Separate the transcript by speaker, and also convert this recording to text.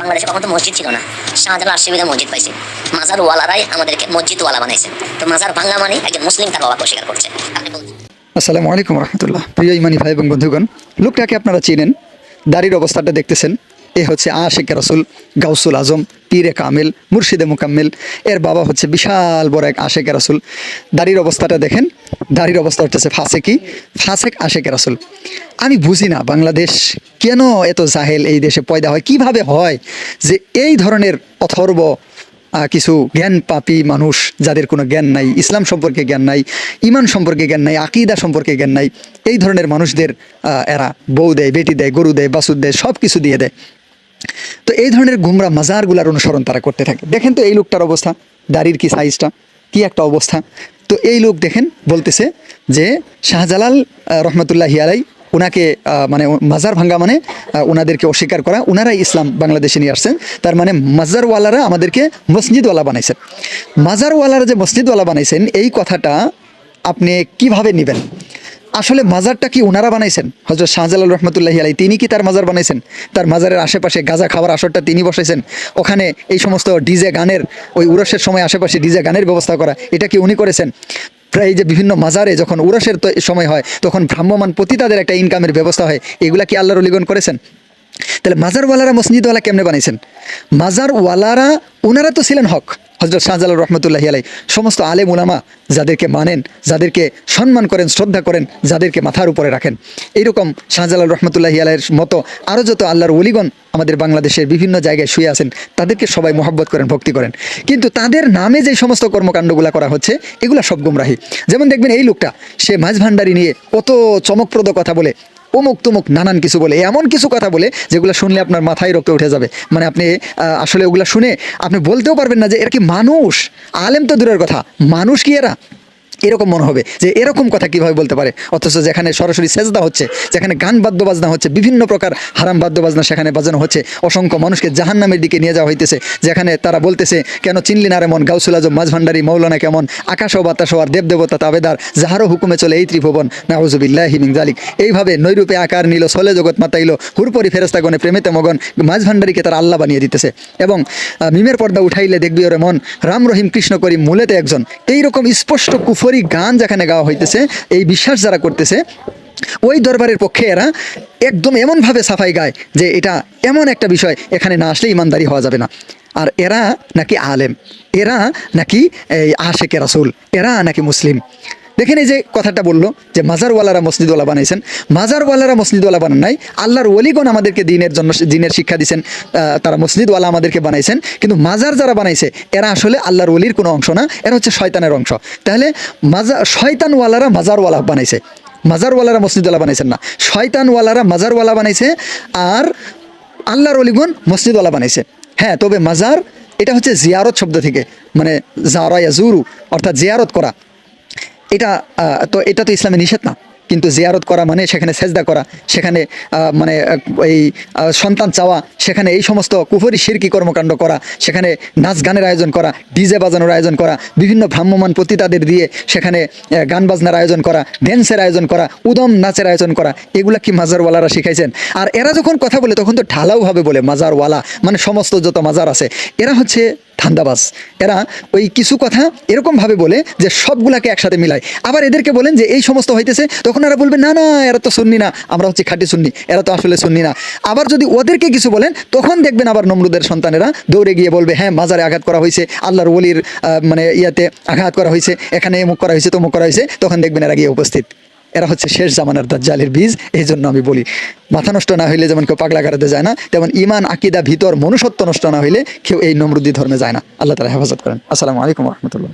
Speaker 1: বাংলাদেশে কখন তো মসজিদ ছিল না, শাহজালাল আশিবিদা মসজিদ পাইছে। মাজার ওয়ালারাই আমাদেরকে মসজিদ ওয়ালা বানাইছে। তো মাজার ভাঙ্গা মানে একজন মুসলিম তার বাবাকে অস্বীকার করছে। আপনি বলছেন।
Speaker 2: আসসালামু আলাইকুম রহমতুল্লাহ। প্রিয় ইমানি ভাই এবং বন্ধুগণ, লোকটাকে আপনারা চিনেন, দাড়ির অবস্থাটা দেখতেছেন। এ হচ্ছে আশিকে রাসূল, গাউসুল আজম, পীরে কামিল, মুর্শিদে মুকাম্মিল। এর বাবা হচ্ছে বিশাল বড় এক আশিকে রাসূল। দাড়ির অবস্থাটা দেখেন, দাড়ির অবস্থা হচ্ছে ফাসেক আশিকে রাসূল। আমি বুঝি না বাংলাদেশ কেন এত জাহেল এই দেশে পয়দা হয়, কিভাবে হয় যে এই ধরনের অথর্ব কিছু জ্ঞান পাপী মানুষ, যাদের কোনো জ্ঞান নাই, ইসলাম সম্পর্কে জ্ঞান নাই, ইমান সম্পর্কে জ্ঞান নাই, আকিদা সম্পর্কে জ্ঞান নাই, এই ধরনের মানুষদের এরা বউ দেয়, বেটি দেয়, গরু দেয়, বাছুর দেয়, সব কিছু দিয়ে দেয়। তো এই ধরনের গুমরা মাজারগুলার অনুসরণ তারা করতে থাকে। দেখেন তো এই লোকটার অবস্থা, দাড়ির কি সাইজটা, কি একটা অবস্থা। তো এই লোক দেখেন বলতেছে যে শাহজালাল রহমতুল্লাহি আলাই ওনাকে মানে মাজার ভাঙ্গা মানে ওনাদেরকে অস্বীকার করা, ওনারাই ইসলাম বাংলাদেশে নিয়ে আসছেন। তার মানে মাজারওয়ালারা আমাদেরকে মসজিদওয়ালা বানাইছেন। মাজারওয়ালারা যে মসজিদওয়ালা বানাইছেন, এই কথাটা আপনি কিভাবে নেবেন? আসলে মাজারটা কি ওনারা বানাইছেন? হযরত শাহজালাল রহমতুল্লাহি আলাই তিনি কি তার মাজার বানাইছেন? তার মাজারের আশেপাশে গাঁজা খাওয়ার আসরটা তিনি বসাইছেন, ওখানে এই সমস্ত ডিজে গানের, ওই উরসের সময় আশেপাশে ডিজে গানের ব্যবস্থা করা, এটা কি উনি করেছেন? প্রায় যে বিভিন্ন মাজারে যখন উরসের সময় হয় তখন ভ্রাম্যমান পতিতাদের একটা ইনকামের ব্যবস্থা হয়, এগুলা কি আল্লাহর ওলিগণ করেছেন? তাহলে মাজারওয়ালারা মসজিদওয়ালা কেমনে বানাইছেন? মাজারওয়ালারা ওনারা তো ছিলেন হক। হযরত শাহজালাল রহমতুল্লাহি আলাই সমস্ত আলেম উলামা যাদেরকে মানেন, যাদেরকে সম্মান করেন, শ্রদ্ধা করেন, যাদেরকে মাথার উপরে রাখেন, এইরকম শাহজালাল রহমতুল্লাহি আলাইয়ের মতো আরও যত আল্লাহর ওলিগণ আমাদের বাংলাদেশের বিভিন্ন জায়গায় শুয়ে আছেন, তাদেরকে সবাই মহব্বত করেন, ভক্তি করেন। কিন্তু তাদের নামে যে সমস্ত কর্মকাণ্ডগুলো করা হচ্ছে, এগুলা সব গুমরাহি। যেমন দেখবেন এই লোকটা, সে মাছ ভান্ডারি নিয়ে কত চমকপ্রদ কথা বলে, অমুক তমুক নানান কিছু বলে, এমন কিছু কথা বলে যেগুলো শুনলে আপনার মাথায় রক্ত উঠে যাবে। মানে আপনি আসলে ওগুলো শুনে আপনি বলতেও পারবেন না যে এরা কি মানুষ। আলেম তো দূরের কথা, মানুষ কি এরা? এরকম মনে হবে যে এরকম কথা কিভাবে বলতে পারে। অথচ যেখানে সরাসরি সেজদা হচ্ছে, যেখানে গান বাদ্য বাজনা হচ্ছে, বিভিন্ন প্রকার হারাম বাদ্য বাজনা সেখানে বাজানো হচ্ছে, অসংখ্য মানুষকে জাহান্নামের দিকে নিয়ে যাওয়া হইতেছে, যেখানে তারা বলতেছে কেন চিনলি না রে মন, গাউসুল আজম, মাঝ ভান্ডারি, মৌলানা কেমন, আকাশ ও বাতাস আর দেবদেবতা তাবেদার, যাহারও হুকুমে চলে এই ত্রিভুবন, নাউজুবিল্লাহি মিন জালিক। এইভাবে নৈরূপে আকার নিল, সলে জগৎ মাতাইল, হুরপরি ফেরেস্তাগণে প্রেমেতে মগন, মাঝ ভান্ডারিকে তারা আল্লাহ বানিয়ে দিতেছে। এবং মিমের পর্দা উঠাইলে দেখবি ওরে মন, রাম রহিম কৃষ্ণ করি মূলেতে একজন। এইরকম স্পষ্ট কুফরি গান যেখানে গাওয়া হইতেছে, এই বিশ্বাস যারা করতেছে, ওই দরবারের পক্ষে এরা একদম এমনভাবে সাফাই গায় যে এটা এমন একটা বিষয়, এখানে না আসলে ইমানদারি হওয়া যাবে না। আর এরা নাকি আলেম, এরা নাকি এই আশিকে রাসূল, এরা নাকি মুসলিম। দেখেন এই যে কথাটা বললো যে মাজারওয়ালারা মসজিদওয়ালা বানাইছেন, মাজারওয়ালারা মসজিদওয়ালা বানান নাই। আল্লাহর ওলিগণ আমাদেরকে দিনের জন্য দিনের শিক্ষা দিয়েছেন, তারা মসজিদওয়ালা আমাদেরকে বানাইছেন। কিন্তু মাজার যারা বানাইছে এরা আসলে আল্লাহর ওলির কোনো অংশ না, এরা হচ্ছে শয়তানের অংশ। তাহলে শয়তানওয়ালারা মাজারওয়ালা বানাইছে, মাজারওয়ালারা মসজিদওয়ালা বানাইছেন না। শয়তানওয়ালারা মাজারওয়ালা বানাইছে, আর আল্লাহর ওলিগণ মসজিদওয়ালা বানাইছে। হ্যাঁ, তবে মাজার এটা হচ্ছে জিয়ারত শব্দ থেকে, মানে জারা ইয়াজুরু, অর্থাৎ জিয়ারত করা। এটা তো ইসলামে নিষেধ না, কিন্তু জিয়ারত করা মানে সেখানে সেজদা করা, সেখানে মানে এই সন্তান চাওয়া, সেখানে এই সমস্ত কুফরি শিরকি কর্মকাণ্ড করা, সেখানে নাচ গানের আয়োজন করা, ডিজে বাজানোর আয়োজন করা, বিভিন্ন ভ্রাম্যমান পতিতাদের দিয়ে সেখানে গান বাজনার আয়োজন করা, ড্যান্সের আয়োজন করা, উদম নাচের আয়োজন করা, এগুলা কি মাজারওয়ালারা শিখাইছেন? আর এরা যখন কথা বলে তখন তো ঢালাওভাবে বলে মাজারওয়ালা মানে সমস্ত যত মাজার আছে। এরা হচ্ছে ধান্দাবাজ। এরা ওই কিছু কথা এরকমভাবে বলে যে সবগুলাকে একসাথে মিলায়। আবার এদেরকে বলেন যে এই সমস্ত হইতেছে, তখন এরা বলবে না না, এরা তো সুন্নি না, আমরা হচ্ছে খাঁটি সুন্নি, এরা তো আসলে সুন্নি না। আবার যদি ওদেরকে কিছু বলেন, তখন দেখবেন আবার নমরুদের সন্তানেরা দৌড়ে গিয়ে বলবে হ্যাঁ মাজারে আঘাত করা হয়েছে, আল্লাহর ওলির মানে ইয়াতে আঘাত করা হয়েছে, এখানে এমুক করা হয়েছে, তমুক করা হয়েছে। তখন দেখবেন এরা গিয়ে উপস্থিত। এরা হচ্ছে শেষ জামানার দাজ্জালের বীজ। এই জন্য আমি বলি, মাথা নষ্ট না হইলে যেমন কেউ পাগলা গাড়াতে যায় না, তেমন ইমান, আকিদা, ভিতর, মনুষ্যত্ব নষ্ট না হইলে কেউ এই নমরুদি ধর্মে যায় না। আল্লাহ তাআলা হেফাজত করেন। আসসালামু আলাইকুম রহমতুল্লাহ।